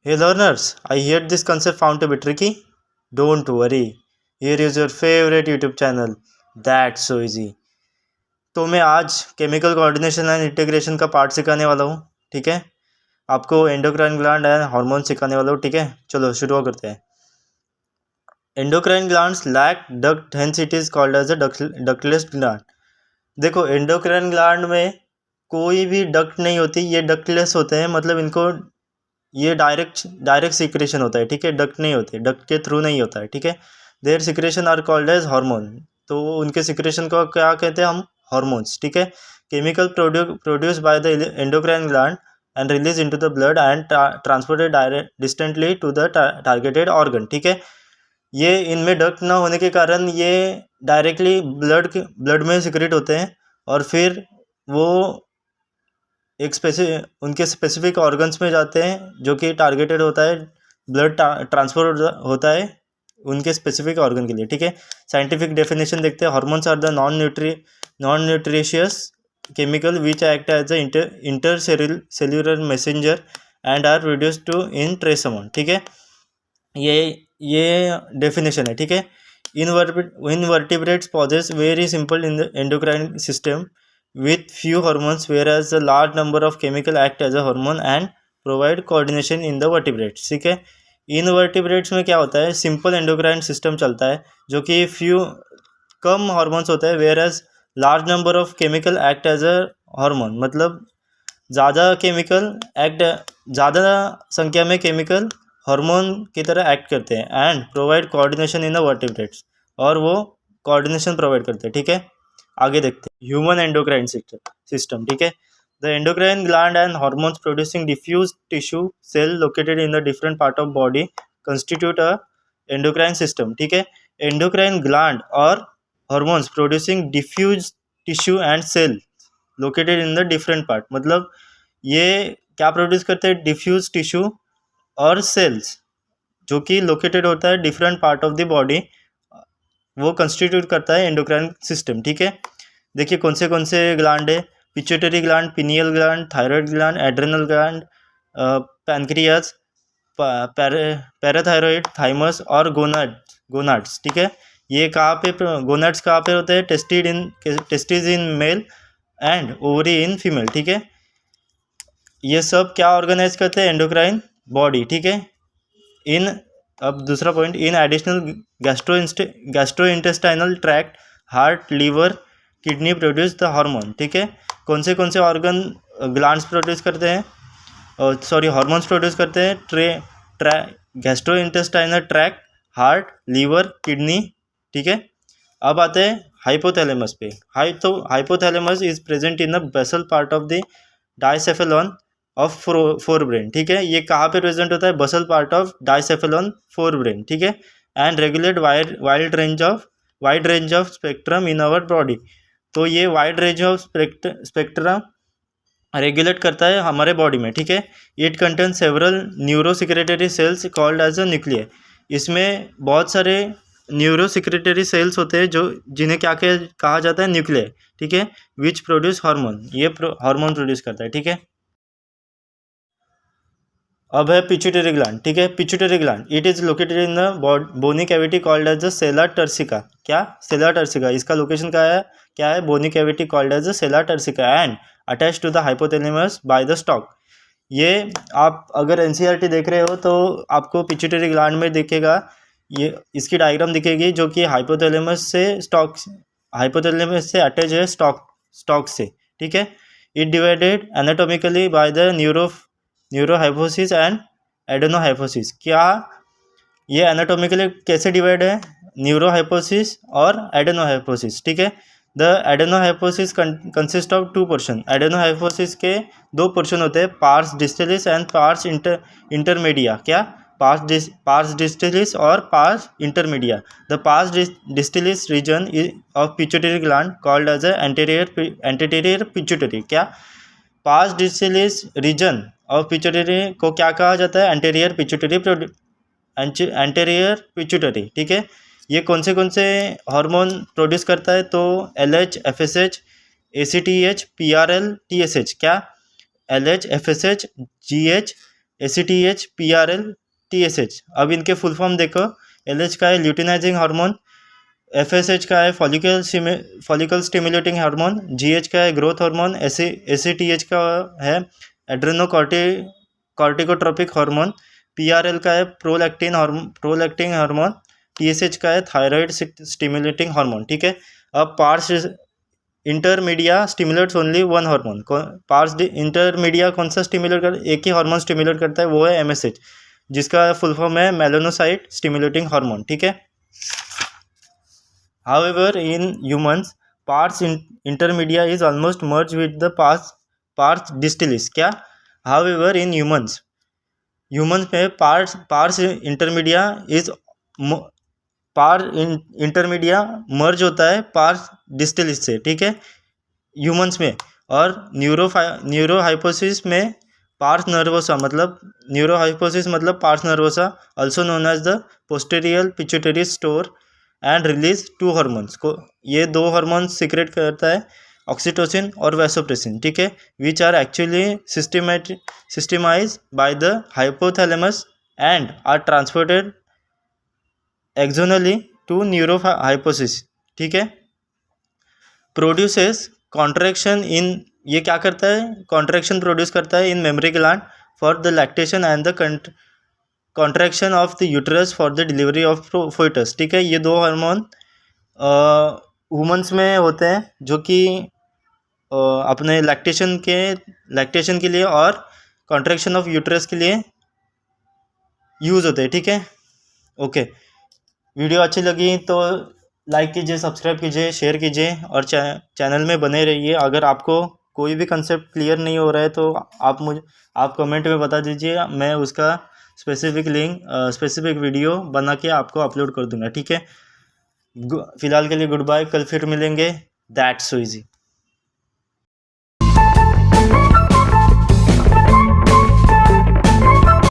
Hey learners, I heard this concept found to be tricky. Don't worry. Here is your favorite YouTube channel. That's so easy. तो मैं आज chemical coordination and integration का part सिखाने वाला हूँ. ठीक है, आपको एंडोक्राइन ग्लैंड एंड हार्मोन सिखाने वाला हूँ. ठीक है, चलो शुरू करते हैं. Endocrine glands lack duct, hence it is called as a ductless gland. देखो, एंडोक्राइन ग्लैंड में कोई भी डक्ट नहीं होती, ये डक्टलेस होते हैं. मतलब इनको ये डायरेक्ट सिक्रेशन होता है. ठीक है, डक्ट नहीं होते, डक्ट के थ्रू नहीं होता है. ठीक है, their secretion are called as hormone. तो उनके सिक्रेशन को क्या कहते हैं हम? हार्मोन्स. ठीक है, chemical produce by the endocrine gland and release into the blood and transported direct distantly to the targeted organ. ठीक है, ये इनमें डक्ट ना होने के कारण ये डायरेक्टली ब्लड में सिक्रेट होते हैं और फिर वो एक उनके स्पेसिफिक ऑर्गन्स में जाते हैं जो कि टारगेटेड होता है. ब्लड ट्रांसफर होता है उनके स्पेसिफिक ऑर्गन के लिए. ठीक है, साइंटिफिक डेफिनेशन देखते हैं. Hormones are the non nutritious chemical which act as a intercellular messenger and are produced to in trace amount. ठीक है, ये डेफिनेशन है. ठीक है, invertebrates possess very simple in the endocrine system with few hormones, whereas a large number of chemical act as a hormone and provide coordination in the vertebrates. ठीक है, invertebrates में क्या होता है? सिंपल एंडोक्राइन सिस्टम चलता है जो कि कम हार्मोन्स होता है, where large number of chemical act as a hormone. मतलब ज़्यादा संख्या में केमिकल हार्मोन की तरह एक्ट करते हैं and provide coordination in the vertebrates, और वो कोऑर्डिनेशन प्रोवाइड करते हैं. ठीक है, आगे देखते हैं ह्यूमन एंडोक्राइन सिस्टम. ठीक है, the endocrine gland and hormones producing diffuse tissue cell located in the different part of body constitute a endocrine system. ठीक है, एंडोक्राइन ग्लैंड और hormones producing diffuse tissue and cell located in the different part. मतलब ये क्या produce करते हैं? Diffuse tissue और sales जो कि लोकेटेड होता है different part of the body, वो कंस्टिट्यूट करता है एंडोक्राइन सिस्टम. ठीक है, देखिए कौन से ग्लैंड है. Pituitary gland, pineal gland, thyroid gland, adrenal gland, pancreas, parathyroid, thymus और गोनाड्स. ठीक है, ये कहाँ पे गोनाड्स कहाँ पे होते हैं? Testis in male and ovary in female. ठीक है, ये सब क्या ऑर्गेनाइज करते हैं? Endocrine body. ठीक है, अब दूसरा point, in additional gastro intestinal tract, heart, liver, kidney produce the hormone. ठीक है, कौन से ऑर्गन ग्लैंड्स प्रोड्यूस करते हैं? हार्मोन्स प्रोड्यूस करते हैं? Gastro intestinal tract, heart, liver, kidney. ठीक है, अब आते हैं हाइपोथैलेमस पे. Hypothalamus is present in the basal part of the diencephalon of forebrain. ठीक है, ये कहाँ पे प्रेजेंट होता है? Basal part of diencephalon forebrain. ठीक है, and regulate wide range of spectrum in our body. तो ये wide range of spectrum regulate करता है हमारे बॉडी में. ठीक है, it contain several neurosecretory cells called as a nuclear. इसमें बहुत सारे न्यूरोसिक्रेटरी सेल्स होते हैं जो जिन्हें क्या कहा जाता है? न्यूक्लियर. ठीक है, विच प्रोड्यूस हार्मोन. ये हार्मोन प्रोड्यूस करता है. ठीक है, अब है पिट्यूटरी ग्लैंड. ठीक है, pituitary gland it is located in the bony cavity called as the sella turcica. क्या? Sella turcica. इसका लोकेशन क्या है? Bony cavity called as the sella turcica and attach to the hypothalamus by the stalk. ये आप अगर NCERT देख रहे हो तो आपको पिट्यूटरी ग्लैंड में दिखेगा, ये इसकी डायग्राम दिखेगी जो कि हाइपोथैलेमस से अटैच है स्टॉक से. ठीक है, it divided anatomically by the neurohypophysis and adenohypophysis. क्या ये एनाटोमिकली कैसे डिवाइड है? न्यूरोहाइपोसिस और एडेनोहाइपोसिस. ठीक है, the adenohypophysis consist of 2 portion. Adenohypophysis के 2 पोर्शन होते हैं, pars distalis and pars intermedia. क्या? पार्स डिस्टलिस और pars intermedia. The pars distalis region of pituitary gland called as anterior pituitary. क्या? Pars distalis region of pituitary को क्या कहा जाता है? Anterior pituitary. ठीक है, ये कौन से हार्मोन प्रोड्यूस करता है? तो LH, FSH, ACTH, PRL, TSH. क्या? LH, FSH, GH, ACTH, PRL, TSH। अब इनके फुल फॉर्म देखो, LH का है ल्यूटिनाइजिंग हार्मोन, FSH का है फॉलिकल स्टिमुलेटिंग हार्मोन, GH का है ग्रोथ हार्मोन, ACTH का है कॉर्टिकोट्रोपिक हार्मोन, PRL का है प्रोलैक्टिन हार्मोन, TSH का है थायराइड स्टिमुलेटिंग हार्मोन। ठीक है, अब parse intermedia stimulates only one hormone. Parse intermedia कौन सा स्टिमुलेट कर, एक ही हार्मोन स्टिमुलेट करता है, वो है MSH, जिसका फुल फॉर्म है मेलानोसाइट स्टिमुलेटिंग हार्मोन। ठीक है, however in humans pars intermedia is almost merged with the pars distilis। क्या? however in humans में pars intermedia is इंटरमीडिया मर्ज होता है पार्स डिस्टिलिस से। ठीक है, ह्यूमंस में। और न्यूरोहाइपोसिस में पार्स नर्वोसा मतलब pars nervosa also known as the posterior pituitary store and release two hormones को, ये दो हार्मोन्स सीक्रेट करता है, ऑक्सीटोसिन और वैसोप्रेसिन। ठीक है, which are actually synthesize by the hypothalamus and are transported axonally to neurohypophysis. ठीक है, प्रोड्यूसेस कॉन्ट्रैक्शन इन, ये क्या करता है, कॉन्ट्रैक्शन प्रोड्यूस करता है इन mammary gland for the lactation and the contraction of the uterus for the delivery of foetus. ठीक है, ये दो हार्मोन वुमेंस में होते हैं जो कि अपने लैक्टेशन के लिए और कॉन्ट्रैक्शन ऑफ यूटरस के लिए यूज़ होते हैं। ठीक है, ओके, वीडियो अच्छी लगी तो लाइक कीजिए, सब्सक्राइब कीजिए, शेयर कीजिए और चैनल में बने रहिए। अगर आपको कोई भी कंसेप्ट क्लियर नहीं हो रहा है तो आप कमेंट में बता दीजिए, मैं उसका स्पेसिफिक वीडियो बना के आपको अपलोड कर दूंगा। ठीक है, फिलहाल के लिए गुड बाय, कल फिर मिलेंगे। That's so easy.